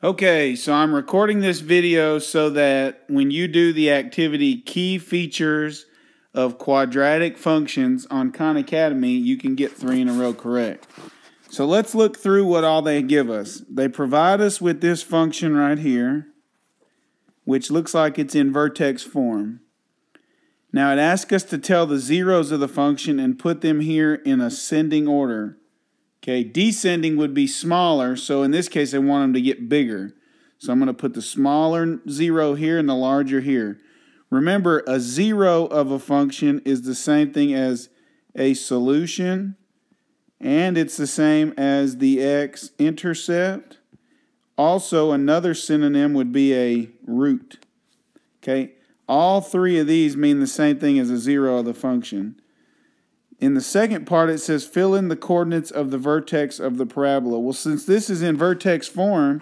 Okay, so I'm recording this video so that when you do the activity key features of quadratic functions on Khan Academy, you can get 3 in a row correct. So let's look through what all they give us. They provide us with this function right here, which looks like it's in vertex form. Now it asks us to tell the zeros of the function and put them here in ascending order. Okay, descending would be smaller, so in this case I want them to get bigger. So I'm going to put the smaller 0 here and the larger here. Remember, a 0 of a function is the same thing as a solution, and it's the same as the x-intercept. Also, another synonym would be a root. Okay, all 3 of these mean the same thing as a 0 of the function. In the second part, it says fill in the coordinates of the vertex of the parabola. Well, since this is in vertex form,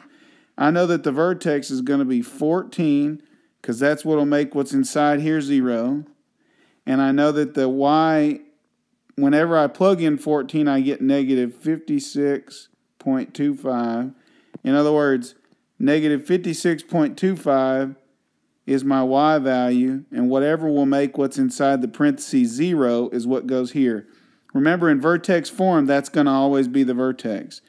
I know that the vertex is going to be 14, because that's what will make what's inside here 0. And I know that the y, whenever I plug in 14, I get negative 56.25. In other words, negative 56.25 is my y value, and whatever will make what's inside the parentheses 0 is what goes here. Remember, in vertex form, that's going to always be the vertex.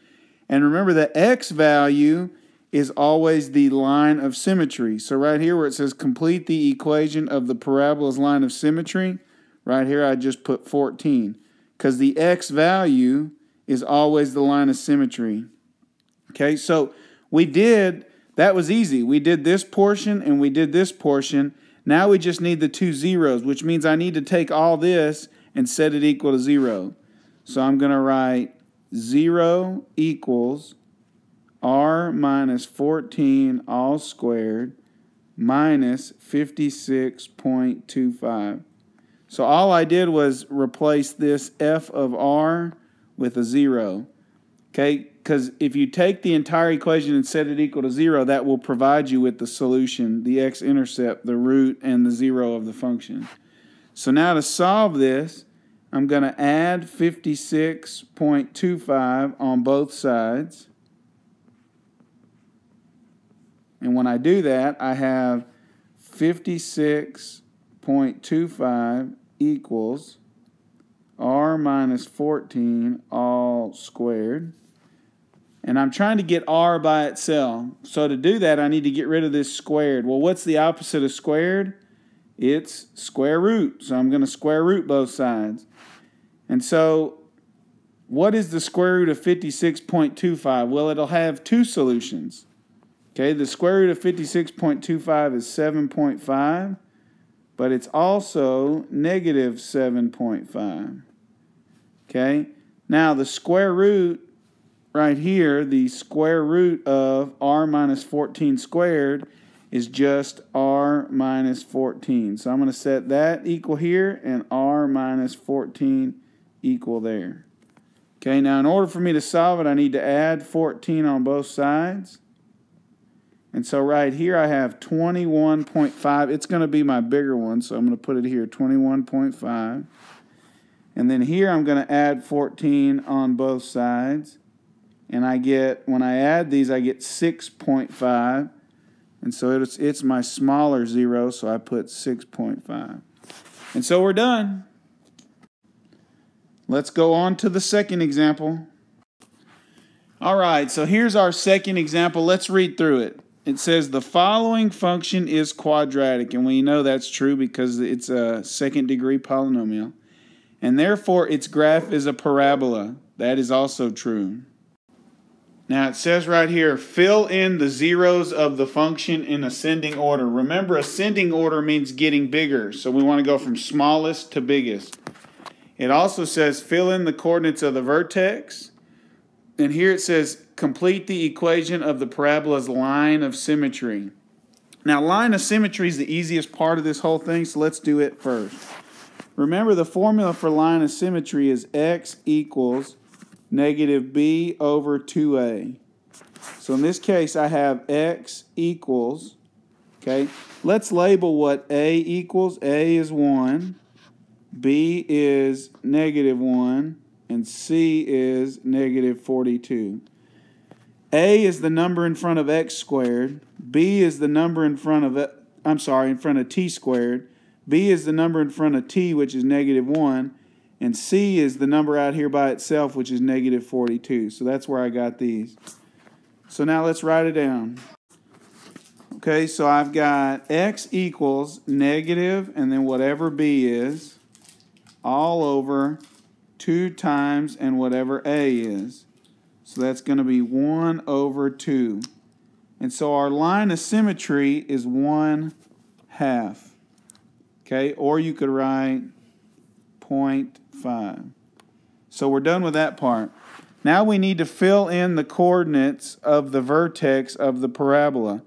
And remember, the x value is always the line of symmetry. So right here where it says complete the equation of the parabola's line of symmetry, right here I just put 14, because the x value is always the line of symmetry. Okay, so that was easy. We did this portion and we did this portion. Now we just need the 2 zeros, which means I need to take all this and set it equal to 0. So I'm going to write 0 equals r minus 14 all squared minus 56.25. So all I did was replace this f of r with a 0. Okay, because if you take the entire equation and set it equal to 0, that will provide you with the solution, the x-intercept, the root, and the 0 of the function. So now to solve this, I'm going to add 56.25 on both sides. And when I do that, I have 56.25 equals r minus 14 all squared. And I'm trying to get r by itself. So to do that, I need to get rid of this squared. Well, what's the opposite of squared? It's square root. So I'm going to square root both sides. And so what is the square root of 56.25? Well, it'll have 2 solutions. Okay, the square root of 56.25 is 7.5, but it's also negative 7.5. Okay, now the square root right here, the square root of r minus 14 squared is just r minus 14. So I'm going to set that equal here and r minus 14 equal there. Okay, now in order for me to solve it, I need to add 14 on both sides. And so right here I have 21.5. It's going to be my bigger one, so I'm going to put it here, 21.5. And then here I'm going to add 14 on both sides. And I get, when I add these, I get 6.5. And so it's my smaller 0, so I put 6.5. And so we're done. Let's go on to the second example. All right, so here's our second example. Let's read through it. It says the following function is quadratic, and we know that's true because it's a second-degree polynomial. And therefore, its graph is a parabola. That is also true. Now, it says right here, fill in the zeros of the function in ascending order. Remember, ascending order means getting bigger, so we want to go from smallest to biggest. It also says fill in the coordinates of the vertex. And here it says complete the equation of the parabola's line of symmetry. Now, line of symmetry is the easiest part of this whole thing, so let's do it first. Remember, the formula for line of symmetry is x equals negative b over 2a. So in this case, I have x equals, okay, let's label what a equals. A is 1, b is negative 1, and c is negative 42. A is the number in front of x squared. B is the number in front of in front of t squared. B is the number in front of t, which is -1. And C is the number out here by itself, which is -42. So that's where I got these. So now let's write it down. Okay, so I've got x equals negative, and then whatever B is, all over 2 times and whatever A is. So that's going to be 1 over 2. And so our line of symmetry is 1/2. Okay, or you could write 0.5. So we're done with that part. Now we need to fill in the coordinates of the vertex of the parabola.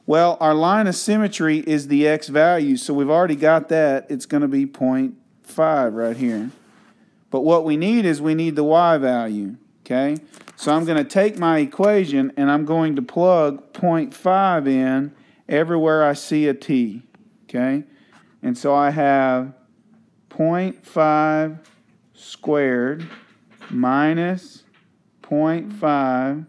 Well, our line of symmetry is the x value, so we've already got that. It's going to be 0.5 right here. But what we need is we need the y value. Okay, so I'm going to take my equation and I'm going to plug 0.5 in everywhere I see a t. Okay, and so I have 0.5 squared minus 0.5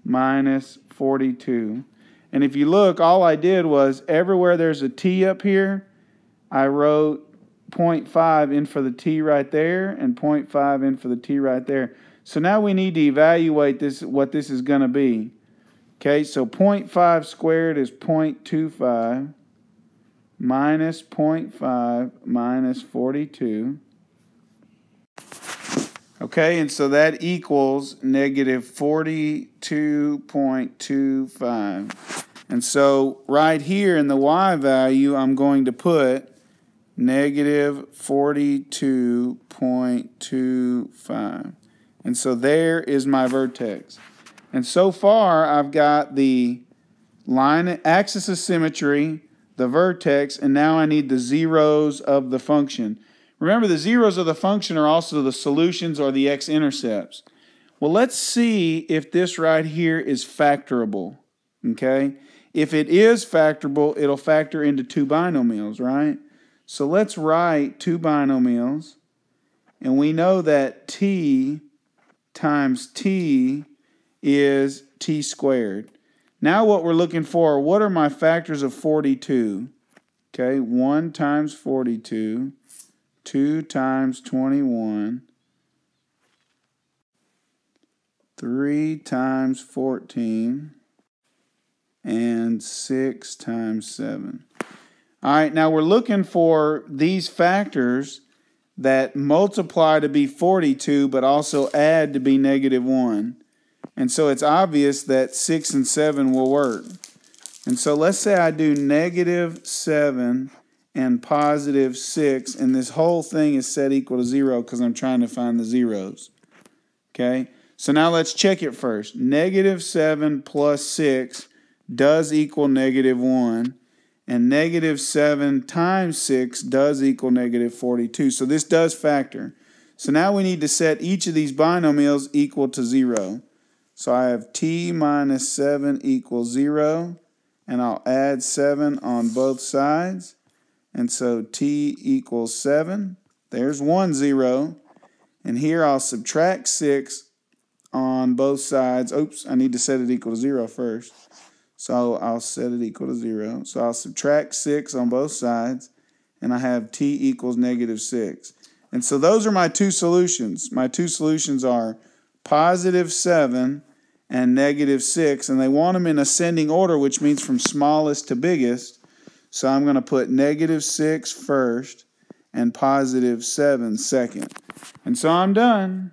minus 42. And if you look, all I did was everywhere there's a t up here, I wrote 0.5 in for the t right there and 0.5 in for the t right there. So now we need to evaluate this, what this is going to be. Okay, so 0.5 squared is 0.25 minus 0.5 minus 42. Okay, and so that equals -42.25. And so right here in the y value, I'm going to put -42.25. And so there is my vertex. And so far, I've got the line axis of symmetry, the vertex, and now I need the zeros of the function. Remember, the zeros of the function are also the solutions or the x-intercepts. Well, let's see if this right here is factorable. Okay? If it is factorable, it'll factor into 2 binomials, right? So let's write 2 binomials. And we know that t times t is t squared. Now what we're looking for, what are my factors of 42? Okay, 1 times 42, 2 times 21, 3 times 14, and 6 times 7. All right, now we're looking for these factors that multiply to be 42, but also add to be -1. And so it's obvious that 6 and 7 will work. And so let's say I do -7 and +6, and this whole thing is set equal to 0 because I'm trying to find the zeros. Okay, so now let's check it first. -7 plus 6 does equal -1. And -7 times 6 does equal -42. So this does factor. So now we need to set each of these binomials equal to 0. So I have t minus 7 equals 0. And I'll add 7 on both sides. And so t equals 7. There's 1 0. And here I'll subtract 6 on both sides. Oops, I need to set it equal to 0 first. So I'll set it equal to 0. So I'll subtract 6 on both sides, and I have t equals -6. And so those are my 2 solutions. My 2 solutions are +7 and -6, and they want them in ascending order, which means from smallest to biggest. So I'm going to put -6 first and +7 second. And so I'm done.